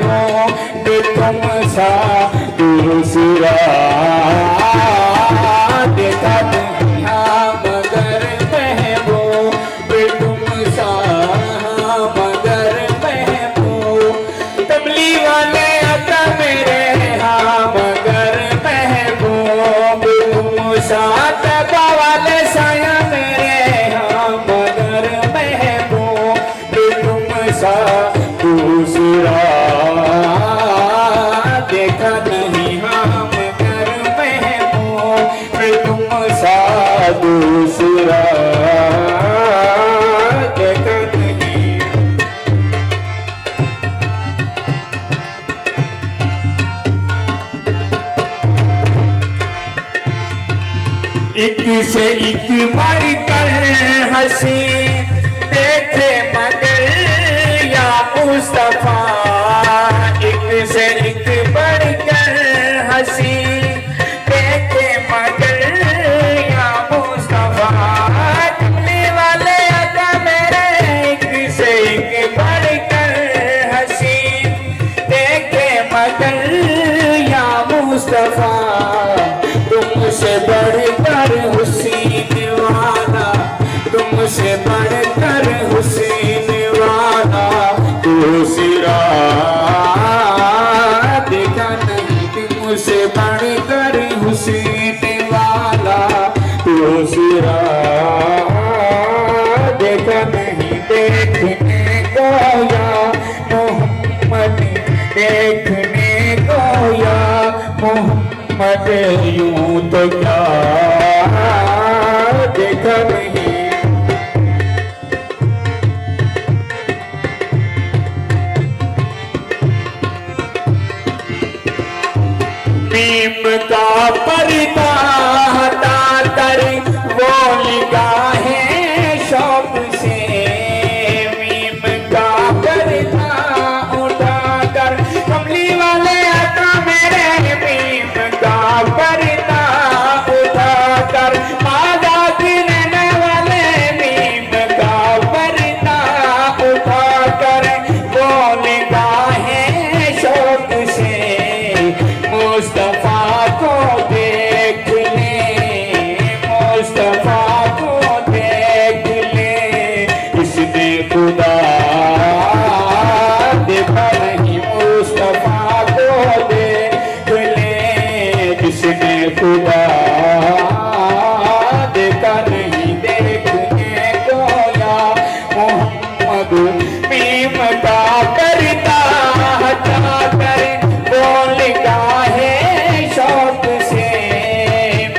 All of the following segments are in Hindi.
महबूब तुम सा दूसरा देखा नहीं मगर महबूब तुम सा मगर महबूब तबली वाले आका मेरे हाँ मगर महबूब तुम सा तबा वाले साया मेरे हाँ मगर महबूब तुम सा दूसरा देखा नहीं हाँ मगर महबूब तुम सा दूसरा देखा नहीं। एक से एक बढ़कर हंसी देखे मगर या मुस्तफा एक से एक बढ़कर हंसी देखे मगर या मुस्तफा टुकने वाले आका मेरे एक से एक बढ़कर हंसी देखे मगर या मुस्तफा तुमसे बढ़कर हुसैन वाला तुमसे बढ़कर हुसैन वाला दूसरा देखा नहीं तुमसे बढ़कर हुसैन वाला दूसरा देखा नहीं देखने को या मोहम्मद देखने को या मोहम्मद यूं तो क्या देखा नहीं। मीम का पर्दा हटा कर वो निगाहें शौक से मीम का पर्दा उठा कर कमली वाले आका मेरे मीम का पर्दा उठा कर मादा गिरने वाले मीम का पर्दा उठा कर वो निगाहें शौक से मुस्तफा को देख ले मुस्तफा को देख ले इसने खुदा देखा नहीं मुस्तफा को देख ले इसने खुदा देखा नहीं देखने को या मोहम्मद मीम का करता हटा कर बोल गाहे शौक से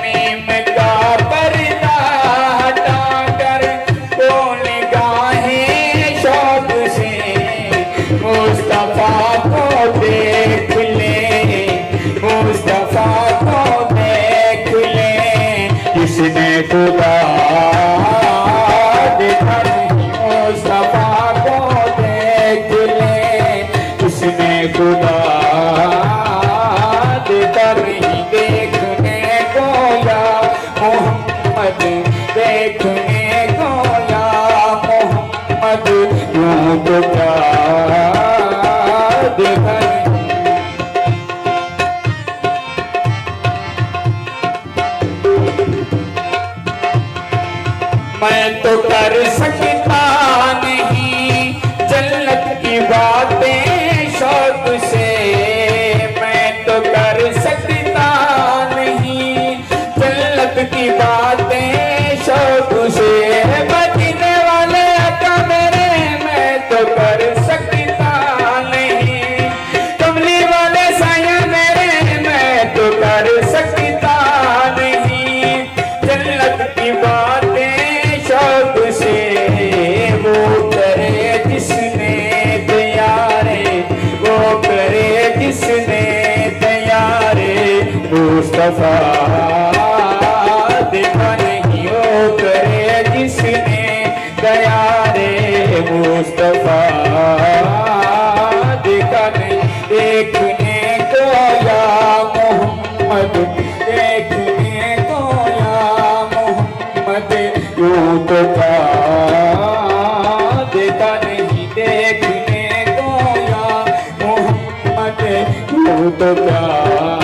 मीम का पर्दा हटा कर बोल गाहे शौक से मुस्तफा को देख ले मुस्तफा को देख ले इसने खुदा देखा नहीं मुस्तफा को देख ले इसने खुदा देखा नहीं देखने को या मोहम्मद देखने को या मोहम्मद यूं तो क्या देखा नहीं। मैं तो कर सकता नहीं जन्नत की बातें शौक से मैं तो कर सकता नहीं जन्नत की बातें शौक से बचने वाले आका मेरे मैं तो कर सकता नहीं कमली वाले साया मेरे मैं तो कर सकता नहीं जन्नत की बातें शौक से वो करे जिसने तैयारे वो करे जिसने तैयारे मुस्तफा देखा नहीं वो करे जिसने तैयारे मुस्तफा देखा नहीं देखने को या मोहम्मद देखने को या मोहम्मद यूं तो क्या देखा नहीं देखने को या तू तो प्यार